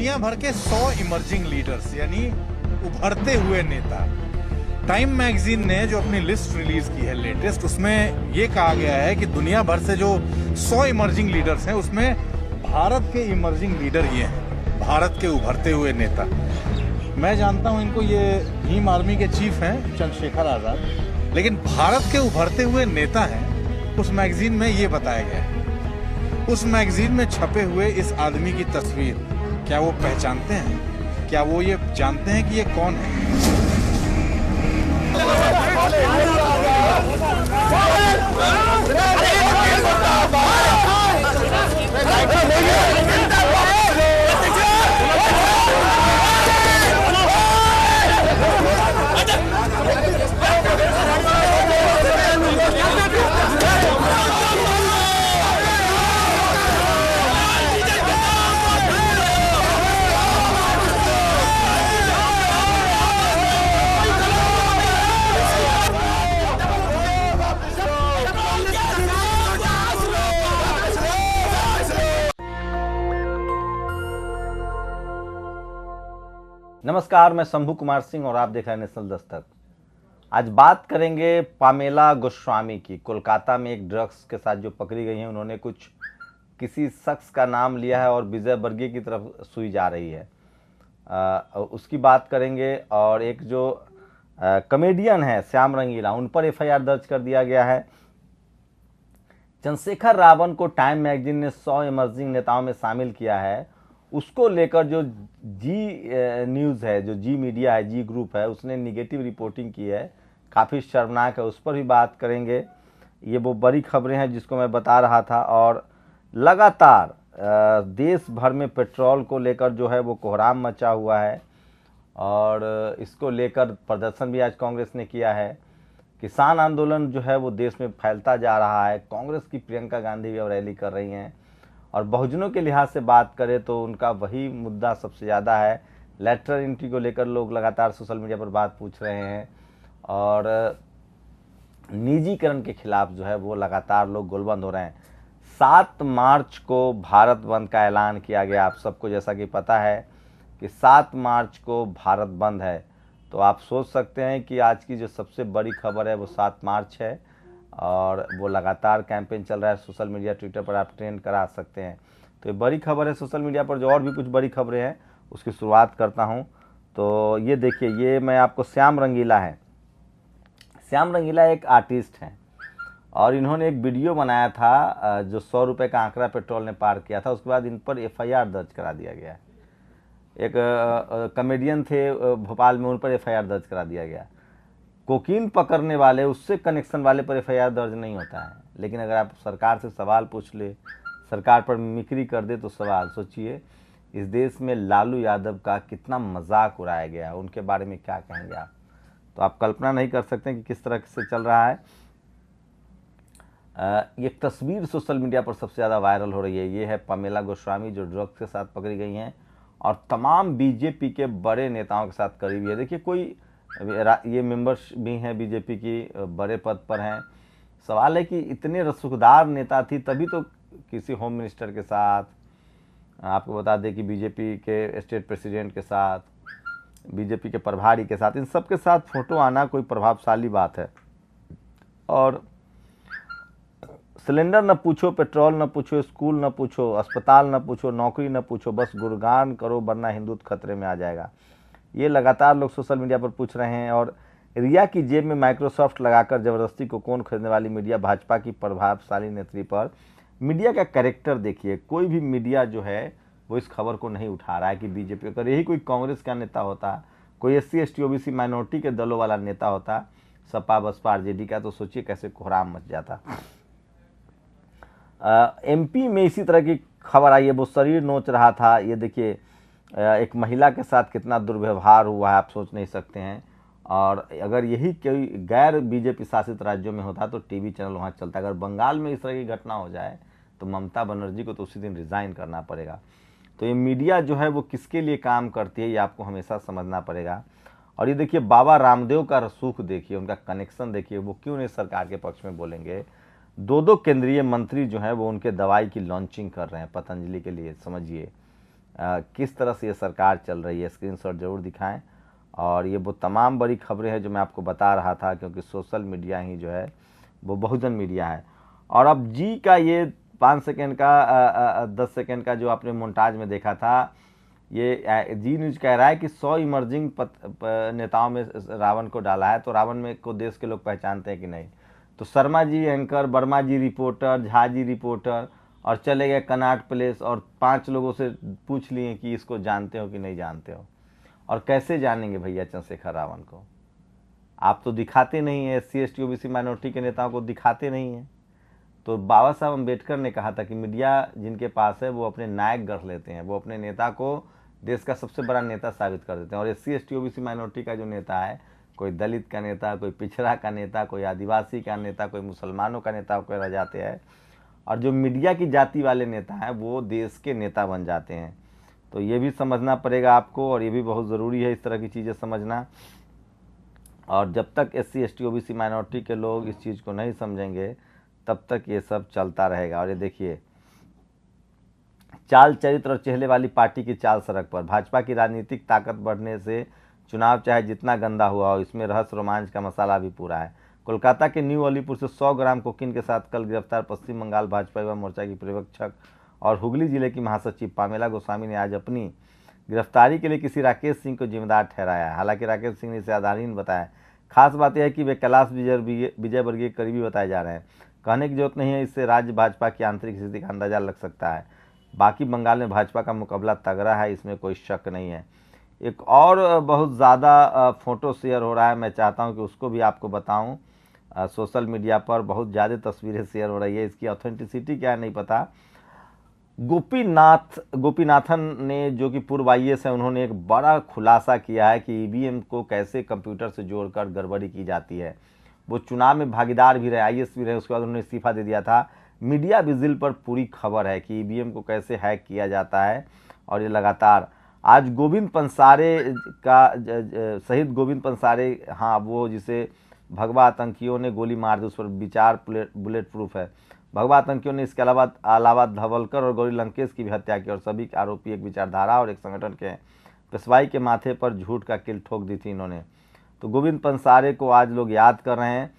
दुनिया भर के 100 इमर्जिंग लीडर्स यानी उभरते हुए नेता। टाइम मैगजीन ने जो अपनी लिस्ट रिलीज की है लेटेस्ट, उसमें ये कहा गया है कि दुनिया भर से जो 100 इमर्जिंग लीडर्स हैं उसमें भारत के इमर्जिंग लीडर ये हैं, भारत के उभरते हुए नेता। मैं जानता हूं इनको, ये भीम आर्मी के चीफ हैं चंद्रशेखर आजाद, लेकिन भारत के उभरते हुए नेता हैं उस मैगजीन में ये बताया गया है। उस मैगजीन में छपे हुए इस आदमी की तस्वीर क्या वो पहचानते हैं? क्या वो ये जानते हैं कि ये कौन है? नमस्कार, मैं शंभू कुमार सिंह और आप देख रहे हैं नेशनल दस्तक। आज बात करेंगे पामेला गोस्वामी की। कोलकाता में एक ड्रग्स के साथ जो पकड़ी गई हैं, उन्होंने किसी शख्स का नाम लिया है और विजय वर्गीय की तरफ सुई जा रही है, उसकी बात करेंगे। और एक जो कॉमेडियन है श्याम रंगीला, उन पर एफआईआर दर्ज कर दिया गया है। चंद्रशेखर रावण को टाइम मैगजीन ने 100 इमर्जिंग नेताओं में शामिल किया है, उसको लेकर जो जी न्यूज़ है, जो जी मीडिया है, जी ग्रुप है, उसने निगेटिव रिपोर्टिंग की है, काफ़ी शर्मनाक है। उस पर भी बात करेंगे। ये वो बड़ी खबरें हैं जिसको मैं बता रहा था। और लगातार देश भर में पेट्रोल को लेकर जो है वो कोहराम मचा हुआ है और इसको लेकर प्रदर्शन भी आज कांग्रेस ने किया है। किसान आंदोलन जो है वो देश में फैलता जा रहा है। कांग्रेस की प्रियंका गांधी भी अब रैली कर रही हैं। और बहुजनों के लिहाज से बात करें तो उनका वही मुद्दा सबसे ज़्यादा है। लेटरल एंट्री को लेकर लोग लगातार सोशल मीडिया पर बात पूछ रहे हैं और निजीकरण के खिलाफ जो है वो लगातार लोग गोलबंद हो रहे हैं। 7 मार्च को भारत बंद का ऐलान किया गया। आप सबको जैसा कि पता है कि 7 मार्च को भारत बंद है, तो आप सोच सकते हैं कि आज की जो सबसे बड़ी खबर है वो 7 मार्च है और वो लगातार कैंपेन चल रहा है। सोशल मीडिया, ट्विटर पर आप ट्रेंड करा सकते हैं। तो ये बड़ी खबर है सोशल मीडिया पर। जो और भी कुछ बड़ी खबरें हैं उसकी शुरुआत करता हूं। तो ये देखिए, ये मैं आपको श्याम रंगीला है। श्याम रंगीला एक आर्टिस्ट हैं और इन्होंने एक वीडियो बनाया था जो 100 रुपये का आंकड़ा पेट्रोल ने पार किया था। उसके बाद इन पर एफआईआर दर्ज करा दिया गया। एक कॉमेडियन थे भोपाल में, उन पर एफआईआर दर्ज करा दिया गया। कोकीन पकड़ने वाले, उससे कनेक्शन वाले पर एफआईआर दर्ज नहीं होता है। लेकिन अगर आप सरकार से सवाल पूछ ले, सरकार पर मिमिक्री कर दे तो सवाल सोचिए, इस देश में लालू यादव का कितना मजाक उड़ाया गया है, उनके बारे में क्या कहेंगे आप? तो आप कल्पना नहीं कर सकते कि किस तरह से चल रहा है। ये तस्वीर सोशल मीडिया पर सबसे ज़्यादा वायरल हो रही है। ये है पामेला गोस्वामी जो ड्रग्स के साथ पकड़ी गई हैं और तमाम बीजेपी के बड़े नेताओं के साथ करीबी है। देखिए, कोई ये मेंबर्स भी हैं बीजेपी की, बड़े पद पर हैं। सवाल है कि इतने रसूखदार नेता थी तभी तो किसी होम मिनिस्टर के साथ, आपको बता दें कि बीजेपी के स्टेट प्रेसिडेंट के साथ, बीजेपी के प्रभारी के साथ, इन सब के साथ फोटो आना कोई प्रभावशाली बात है। और सिलेंडर न पूछो, पेट्रोल न पूछो, स्कूल न पूछो, अस्पताल न पूछो, नौकरी न पूछो, बस गुणगान करो वरना हिंदुत्व खतरे में आ जाएगा। ये लगातार लोग सोशल मीडिया पर पूछ रहे हैं। और रिया की जेब में माइक्रोसॉफ्ट लगाकर जबरदस्ती कोकेन खरीदने वाली मीडिया भाजपा की प्रभावशाली नेत्री पर मीडिया का कैरेक्टर देखिए। कोई भी मीडिया जो है वो इस खबर को नहीं उठा रहा है कि बीजेपी, अगर यही कोई कांग्रेस का नेता होता, कोई SC ST OBC माइनॉरिटी के दलों वाला नेता होता, सपा बसपा RJD का, तो सोचिए कैसे कोहराम मच जाता। MP में इसी तरह की खबर आई है, वो शरीर नोच रहा था। ये देखिए, एक महिला के साथ कितना दुर्व्यवहार हुआ है, आप सोच नहीं सकते हैं। और अगर यही कोई गैर बीजेपी शासित राज्यों में होता तो टीवी चैनल वहाँ चलता। अगर बंगाल में इस तरह की घटना हो जाए तो ममता बनर्जी को तो उसी दिन रिज़ाइन करना पड़ेगा। तो ये मीडिया जो है वो किसके लिए काम करती है, ये आपको हमेशा समझना पड़ेगा। और ये देखिए, बाबा रामदेव का रसूख देखिए, उनका कनेक्शन देखिए, वो क्यों नहीं सरकार के पक्ष में बोलेंगे। 2 केंद्रीय मंत्री जो हैं वो उनके दवाई की लॉन्चिंग कर रहे हैं पतंजलि के लिए, समझिए। किस तरह से ये सरकार चल रही है, स्क्रीनशॉट जरूर दिखाएं। और ये वो तमाम बड़ी खबरें हैं जो मैं आपको बता रहा था, क्योंकि सोशल मीडिया ही जो है वो बहुजन मीडिया है। और अब जी का ये 5 सेकेंड का 10 सेकेंड का जो आपने मोन्टाज में देखा था, ये जी न्यूज कह रहा है कि 100 इमर्जिंग नेताओं में रावण को डाला है। तो रावण में को देश के लोग पहचानते हैं कि नहीं? तो शर्मा जी एंकर, वर्मा जी रिपोर्टर, झा जी रिपोर्टर, और चले गए कनॉट प्लेस और 5 लोगों से पूछ लिए कि इसको जानते हो कि नहीं जानते हो। और कैसे जानेंगे भैया चंद्रशेखर रावण को? आप तो दिखाते नहीं है, SC ST OBC माइनॉरिटी के नेताओं को दिखाते नहीं हैं। तो बाबा साहब अम्बेडकर ने कहा था कि मीडिया जिनके पास है वो अपने नायक गढ़ लेते हैं, वो अपने नेता को देश का सबसे बड़ा नेता साबित कर देते हैं। और SC ST OBC माइनॉरिटी का जो नेता है, कोई दलित का नेता, कोई पिछड़ा का नेता, कोई आदिवासी का नेता, कोई मुसलमानों का नेता को रह जाते हैं। और जो मीडिया की जाति वाले नेता हैं वो देश के नेता बन जाते हैं। तो ये भी समझना पड़ेगा आपको, और ये भी बहुत ज़रूरी है इस तरह की चीज़ें समझना। और जब तक SC ST OBC माइनॉरिटी के लोग इस चीज़ को नहीं समझेंगे तब तक ये सब चलता रहेगा। और ये देखिए, चाल, चरित्र और चेहरे वाली पार्टी की चाल सड़क पर। भाजपा की राजनीतिक ताकत बढ़ने से चुनाव चाहे जितना गंदा हुआ हो, इसमें रहस्य रोमांच का मसाला भी पूरा है। कोलकाता के न्यू अलीपुर से 100 ग्राम कोकीन के साथ कल गिरफ्तार पश्चिम बंगाल भाजपा युवा मोर्चा की पर्यवेक्षक और हुगली जिले की महासचिव पामेला गोस्वामी ने आज अपनी गिरफ्तारी के लिए किसी राकेश सिंह को जिम्मेदार ठहराया है। हालांकि राकेश सिंह ने इसे आधारहीन बताया। खास बात यह है कि वे कैलाश विजयवर्गीय के करीबी बताए जा रहे हैं। कहने की जरूरत नहीं है, इससे राज्य भाजपा की आंतरिक स्थिति का अंदाजा लग सकता है। बाकी बंगाल में भाजपा का मुकाबला तगड़ा है, इसमें कोई शक नहीं है। एक और बहुत ज़्यादा फोटो शेयर हो रहा है, मैं चाहता हूं कि उसको भी आपको बताऊं। सोशल मीडिया पर बहुत ज़्यादा तस्वीरें शेयर हो रही है, इसकी ऑथेंटिसिटी क्या है नहीं पता। गोपीनाथन ने, जो कि पूर्व IAS है, उन्होंने एक बड़ा खुलासा किया है कि EVM को कैसे कंप्यूटर से जोड़कर गड़बड़ी की जाती है। वो चुनाव में भागीदार भी रहे, IAS भी रहे, उसके बाद उन्होंने इस्तीफा दे दिया था। मीडिया विजिल पर पूरी खबर है कि EVM को कैसे हैक किया जाता है। और ये लगातार आज गोविंद पंसारे का शहीद गोविंद पंसारे, हाँ वो जिसे भगवा आतंकियों ने गोली मार दी, उस पर विचार बुलेट प्रूफ है। भगवा आतंकियों ने इसके अलावा धवलकर और गौरी लंकेश की भी हत्या की, और सभी आरोपी एक विचारधारा और एक संगठन के पेशवाई के माथे पर झूठ का किल ठोक दी थी इन्होंने। तो गोविंद पंसारे को आज लोग याद कर रहे हैं।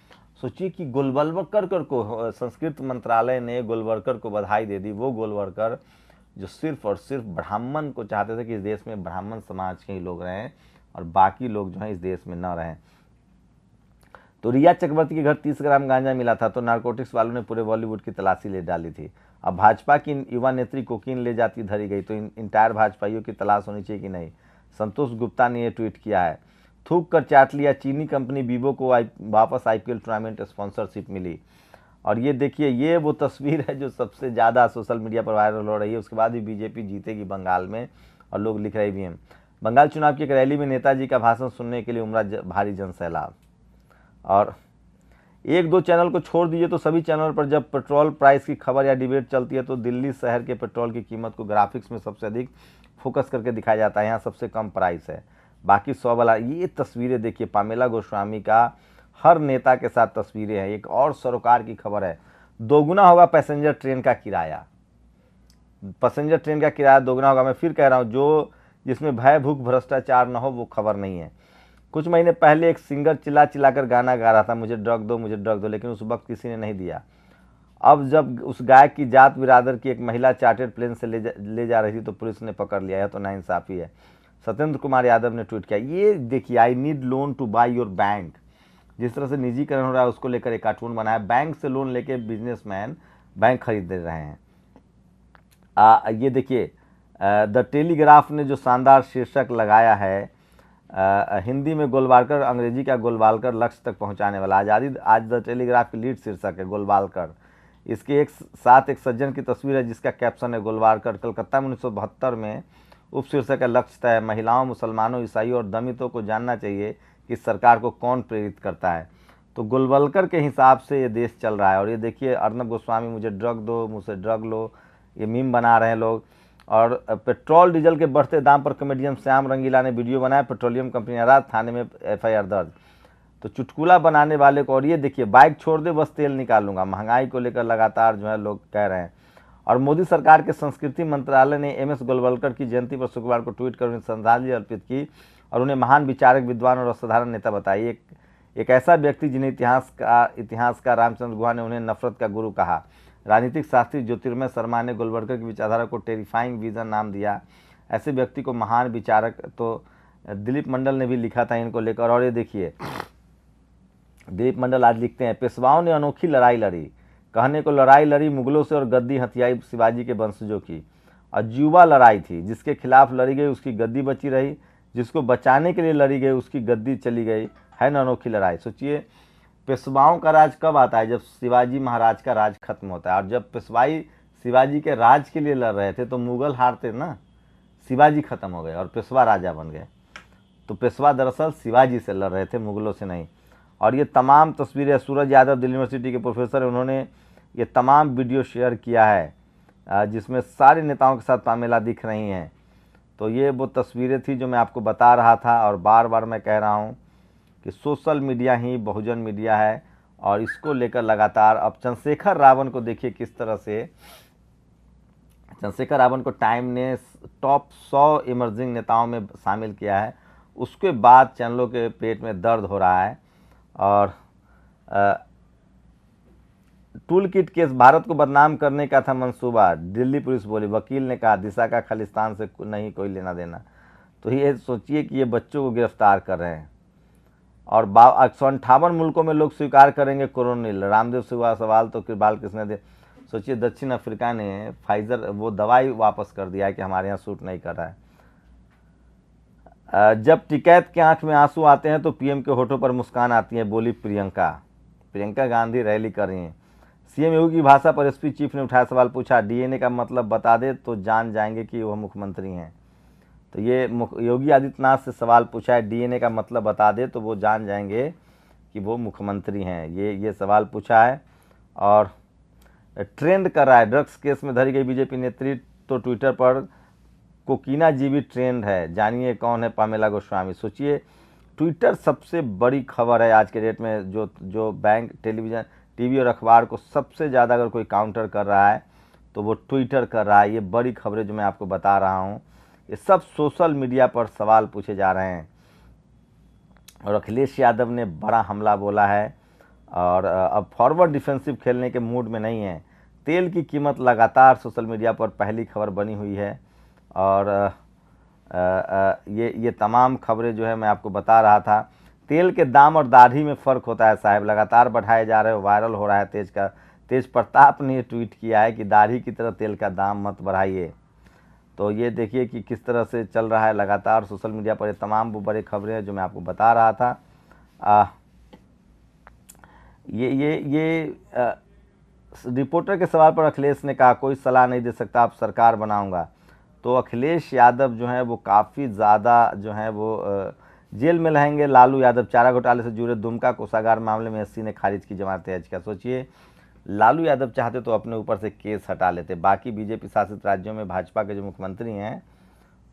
सोचिए कि गोलवलकर को संस्कृत मंत्रालय ने गोलवलकर को बधाई दे दी। वो गोलवलकर जो सिर्फ और सिर्फ ब्राह्मण को चाहते थे कि इस देश में ब्राह्मण समाज के ही लोग रहें और बाकी लोग जो हैं इस देश में न रहें। तो रिया चक्रवर्ती के घर 30 ग्राम गांजा मिला था, तो नारकोटिक्स वालों ने पूरे बॉलीवुड की तलाशी ले डाली थी। अब भाजपा की युवा नेत्री कोकीन ले जाती धरी गई, तो इंटायर भाजपाइयों की तलाश होनी चाहिए कि नहीं? संतोष गुप्ता ने यह ट्वीट किया है। थूक कर चाट लिया, चीनी कंपनी वीवो को वापस IPL टूर्नामेंट स्पॉन्सरशिप मिली। और ये देखिए, ये वो तस्वीर है जो सबसे ज़्यादा सोशल मीडिया पर वायरल हो रही है। उसके बाद भी बीजेपी जीतेगी बंगाल में, और लोग लिख रहे भी हैं। बंगाल चुनाव की एक रैली में नेताजी का भाषण सुनने के लिए उमड़ा भारी जनसैलाब। और 1-2 चैनल को छोड़ दीजिए तो सभी चैनल पर जब पेट्रोल प्राइस की खबर या डिबेट चलती है तो दिल्ली शहर के पेट्रोल की कीमत को ग्राफिक्स में सबसे अधिक फोकस करके दिखाया जाता है। यहाँ सबसे कम प्राइस है, बाकी 100 वाला। ये तस्वीरें देखिए, पामेला गोस्वामी का हर नेता के साथ तस्वीरें हैं। एक और सरोकार की खबर है, दोगुना होगा पैसेंजर ट्रेन का किराया। पैसेंजर ट्रेन का किराया दोगुना होगा। मैं फिर कह रहा हूँ, जो जिसमें भय भूख भ्रष्टाचार न हो वो खबर नहीं है। कुछ महीने पहले एक सिंगर चिल्ला चिल्लाकर गाना गा रहा था, मुझे ड्रग दो, मुझे ड्रग दो, लेकिन उस वक्त किसी ने नहीं दिया। अब जब उस गायक की जात बिरादर की एक महिला चार्टर्ड प्लेन से ले जा रही थी तो पुलिस ने पकड़ लिया है। तो नाइंसाफी है। सत्येंद्र कुमार यादव ने ट्वीट किया, ये देखिए, I need loan to buy your bank. जिस तरह से निजीकरण हो रहा है उसको लेकर एक कार्टून बनाया। बैंक से लोन लेके बिजनेसमैन बैंक खरीद दे रहे हैं। ये देखिए, द टेलीग्राफ ने जो शानदार शीर्षक लगाया है, हिंदी में गोलवालकर, अंग्रेजी का गोलवालकर लक्ष्य तक पहुंचाने वाला। आज द टेलीग्राफ की लीड शीर्षक है गोलवालकर। इसके साथ एक सज्जन की तस्वीर है जिसका कैप्शन है गोलवालकर। कलकत्ता में 1972 में उप शीर्षक है लक्ष्य तय। महिलाओं, मुसलमानों, ईसाइयों और दलितों को जानना चाहिए कि सरकार को कौन प्रेरित करता है। तो गोलवलकर के हिसाब से ये देश चल रहा है। और ये देखिए, अर्नब गोस्वामी मुझे ड्रग दो, मुझसे ड्रग लो, ये मीम बना रहे हैं लोग। और पेट्रोल डीजल के बढ़ते दाम पर कॉमेडियन श्याम रंगीला ने वीडियो बनाया। पेट्रोलियम कंपनी नाराज, थाने में FIR दर्ज। तो चुटकुला बनाने वाले को, और ये देखिए, बाइक छोड़ दे बस तेल निकालूंगा। महंगाई को लेकर लगातार जो है लोग कह रहे हैं। और मोदी सरकार के संस्कृति मंत्रालय ने एम एस गोलवलकर की जयंती पर शुक्रवार को ट्वीट कर उन्हें श्रद्धांजलि अर्पित की और उन्हें महान विचारक, विद्वान और असाधारण नेता बताई। एक ऐसा व्यक्ति जिन्हें इतिहास का रामचंद्र गुहा ने उन्हें नफरत का गुरु कहा। राजनीतिक शास्त्री ज्योतिर्मय शर्मा ने गोलवलकर की विचारधारा को टेरिफाइंग विजन नाम दिया। ऐसे व्यक्ति को महान विचारक, तो दिलीप मंडल ने भी लिखा था इनको लेकर। और ये देखिए, दिलीप मंडल आज लिखते हैं, पेशवाओं ने अनोखी लड़ाई लड़ी, कहने को लड़ाई लड़ी मुगलों से और गद्दी हथियाई शिवाजी के वंशजों की। अजूबा लड़ाई थी, जिसके खिलाफ लड़ी गई उसकी गद्दी बची रही, जिसको बचाने के लिए लड़ी गई उसकी गद्दी चली गई। है ना अनोखी लड़ाई। सोचिए, पेशवाओं का राज कब आता है? जब शिवाजी महाराज का राज खत्म होता है। और जब पेशवाई शिवाजी के राज के लिए लड़ रहे थे तो मुगल हारते ना, शिवाजी खत्म हो गए और पेशवा राजा बन गए। तो पेशवा दरअसल शिवाजी से लड़ रहे थे, मुगलों से नहीं। और ये तमाम तस्वीरें, सूरज यादव दिल्ली यूनिवर्सिटी के प्रोफेसर हैं, उन्होंने ये तमाम वीडियो शेयर किया है जिसमें सारे नेताओं के साथ पामेला दिख रही हैं। तो ये वो तस्वीरें थी जो मैं आपको बता रहा था। और बार बार मैं कह रहा हूँ कि सोशल मीडिया ही बहुजन मीडिया है और इसको लेकर लगातार अब चंद्रशेखर रावण को देखिए किस तरह से, चंद्रशेखर रावण को टाइम ने टॉप 100 इमर्जिंग नेताओं में शामिल किया है। उसके बाद चैनलों के पेट में दर्द हो रहा है। और टूल किट केस, भारत को बदनाम करने का था मंसूबा, दिल्ली पुलिस बोली। वकील ने कहा दिशा का खालिस्तान से नहीं कोई लेना देना। तो ये सोचिए कि ये बच्चों को गिरफ्तार कर रहे हैं और 158 मुल्कों में लोग स्वीकार करेंगे कोरोनिल। रामदेव से हुआ सवाल तो बालकृष्ण ने सोचिए, दक्षिण अफ्रीका ने फाइजर वो दवाई वापस कर दिया है कि हमारे यहाँ सूट नहीं कर रहा है। जब टिकैत के आंख में आंसू आते हैं तो पीएम के होठों पर मुस्कान आती है, बोली प्रियंका गांधी रैली कर रही हैं। सीएम योगी की भाषा पर एसपी चीफ ने उठाया सवाल, पूछा डीएनए का मतलब बता दे तो जान जाएंगे कि वह मुख्यमंत्री हैं। तो ये योगी आदित्यनाथ से सवाल पूछा है, डीएनए का मतलब बता दे तो वो जान जाएंगे कि वो मुख्यमंत्री हैं। ये सवाल पूछा है। और ट्रेंड कर रहा है, ड्रग्स केस में धरी गई बीजेपी नेत्री तो ट्विटर पर कोकीना जी भी ट्रेंड है। जानिए कौन है पामेला गोस्वामी। सोचिए, ट्विटर सबसे बड़ी खबर है आज के डेट में। जो बैंक, टेलीविज़न, टीवी और अखबार को सबसे ज़्यादा अगर कोई काउंटर कर रहा है तो वो ट्विटर कर रहा है। ये बड़ी खबरें जो मैं आपको बता रहा हूँ, ये सब सोशल मीडिया पर सवाल पूछे जा रहे हैं। और अखिलेश यादव ने बड़ा हमला बोला है और अब फॉरवर्ड डिफेंसिव खेलने के मूड में नहीं है। तेल की कीमत लगातार सोशल मीडिया पर पहली खबर बनी हुई है। और ये तमाम खबरें जो है मैं आपको बता रहा था। तेल के दाम और दाढ़ी में फ़र्क होता है साहब, लगातार बढ़ाए जा रहे हो, वायरल हो रहा है। तेज प्रताप ने ट्वीट किया है कि दाढ़ी की तरह तेल का दाम मत बढ़ाइए। तो ये देखिए कि किस तरह से चल रहा है लगातार सोशल मीडिया पर। ये तमाम वो बड़ी खबरें हैं जो मैं आपको बता रहा था। रिपोर्टर के सवाल पर अखिलेश ने कहा कोई सलाह नहीं दे सकता, आप सरकार बनाऊंगा। तो अखिलेश यादव जो हैं वो काफ़ी ज़्यादा जो हैं वो जेल में रहेंगे। लालू यादव चारा घोटाले से जुड़े दुमका कोषागार मामले में एससी ने खारिज की जमानत याचिका। सोचिए, लालू यादव चाहते तो अपने ऊपर से केस हटा लेते। बाकी बीजेपी शासित राज्यों में भाजपा के जो मुख्यमंत्री हैं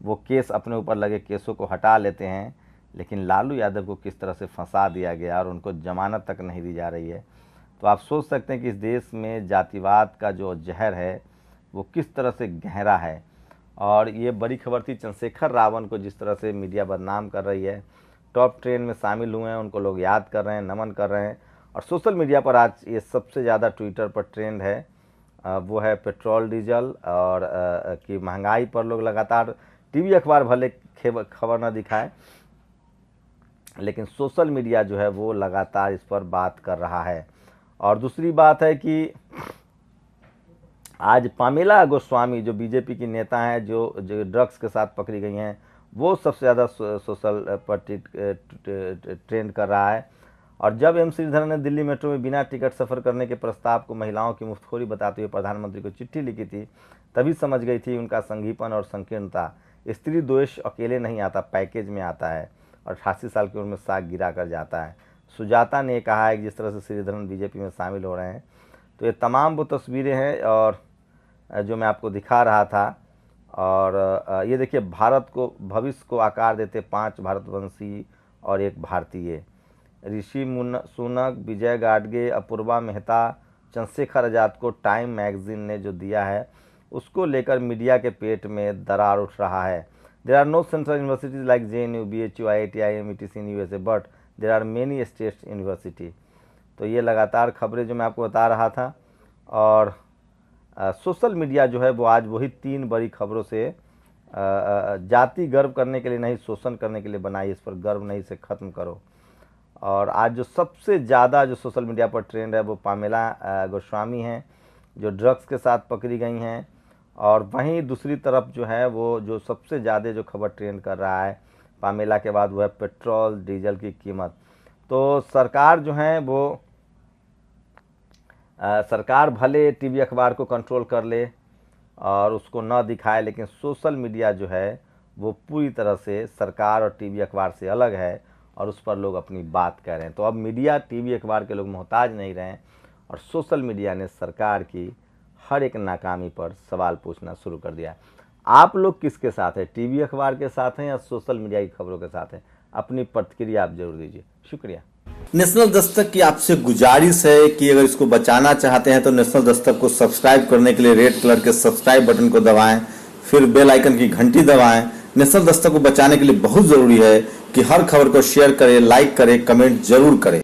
वो केस अपने ऊपर लगे केसों को हटा लेते हैं, लेकिन लालू यादव को किस तरह से फंसा दिया गया और उनको जमानत तक नहीं दी जा रही है। तो आप सोच सकते हैं कि इस देश में जातिवाद का जो जहर है वो किस तरह से गहरा है। और ये बड़ी खबर थी, चंद्रशेखर रावण को जिस तरह से मीडिया बदनाम कर रही है। टॉप ट्रेन में शामिल हुए हैं, उनको लोग याद कर रहे हैं, नमन कर रहे हैं। और सोशल मीडिया पर आज ये सबसे ज़्यादा ट्विटर पर ट्रेंड है वो है पेट्रोल डीजल और की महंगाई पर लोग लगातार, टीवी अखबार भले खबर न दिखाए लेकिन सोशल मीडिया जो है वो लगातार इस पर बात कर रहा है। और दूसरी बात है कि आज पामेला गोस्वामी जो बीजेपी की नेता हैं, जो ड्रग्स के साथ पकड़ी गई हैं, वो सबसे ज़्यादा सोशल पर ट्रेंड कर रहा है। और जब एम श्रीधरन ने दिल्ली मेट्रो में बिना टिकट सफ़र करने के प्रस्ताव को महिलाओं की मुफ्तखोरी बताते हुए प्रधानमंत्री को चिट्ठी लिखी थी, तभी समझ गई थी उनका संगीपन और संकीर्णता। स्त्री द्वेष अकेले नहीं आता, पैकेज में आता है। और 88 साल की उम्र में साग गिरा कर जाता है। सुजाता ने कहा है कि जिस तरह से श्रीधरन बीजेपी में शामिल हो रहे हैं। तो ये तमाम वो तस्वीरें हैं और जो मैं आपको दिखा रहा था। और ये देखिए, भारत को भविष्य को आकार देते 5 भारतवंशी और 1 भारतीय। ऋषि सुनक, विजय गाडगे, अपूर्वा मेहता, चंद्रशेखर आज़ाद को टाइम मैगजीन ने जो दिया है उसको लेकर मीडिया के पेट में दरार उठ रहा है। There are no central universities like JNU, BHU, IIT, IIM, ETC in USA, but there are many state university. तो ये लगातार खबरें जो मैं आपको बता रहा था। और सोशल मीडिया जो है वो आज वही 3 बड़ी खबरों से जाति गर्व करने के लिए नहीं, शोषण करने के लिए बनाई। इस पर गर्व नहीं से ख़त्म करो। और आज जो सबसे ज़्यादा जो सोशल मीडिया पर ट्रेंड है वो पामेला गोस्वामी हैं, जो ड्रग्स के साथ पकड़ी गई हैं। और वहीं दूसरी तरफ जो है वो जो सबसे ज़्यादा जो खबर ट्रेंड कर रहा है पामेला के बाद वो है पेट्रोल डीजल की कीमत। तो सरकार जो है वो सरकार भले टीवी अखबार को कंट्रोल कर ले और उसको न दिखाए, लेकिन सोशल मीडिया जो है वो पूरी तरह से सरकार और टीवी अखबार से अलग है और उस पर लोग अपनी बात कह रहे हैं। तो अब मीडिया टीवी अखबार के लोग मोहताज नहीं रहे और सोशल मीडिया ने सरकार की हर एक नाकामी पर सवाल पूछना शुरू कर दिया। आप लोग किसके साथ हैं, टीवी अखबार के साथ हैं या सोशल मीडिया की खबरों के साथ हैं? अपनी प्रतिक्रिया आप जरूर दीजिए। शुक्रिया। नेशनल दस्तक की आपसे गुजारिश है कि अगर इसको बचाना चाहते हैं तो नेशनल दस्तक को सब्सक्राइब करने के लिए रेड कलर के सब्सक्राइब बटन को दबाएं, फिर बेल आइकन की घंटी दबाएं। नेशनल दस्तक को बचाने के लिए बहुत जरूरी है कि हर खबर को शेयर करें, लाइक करें, कमेंट जरूर करें।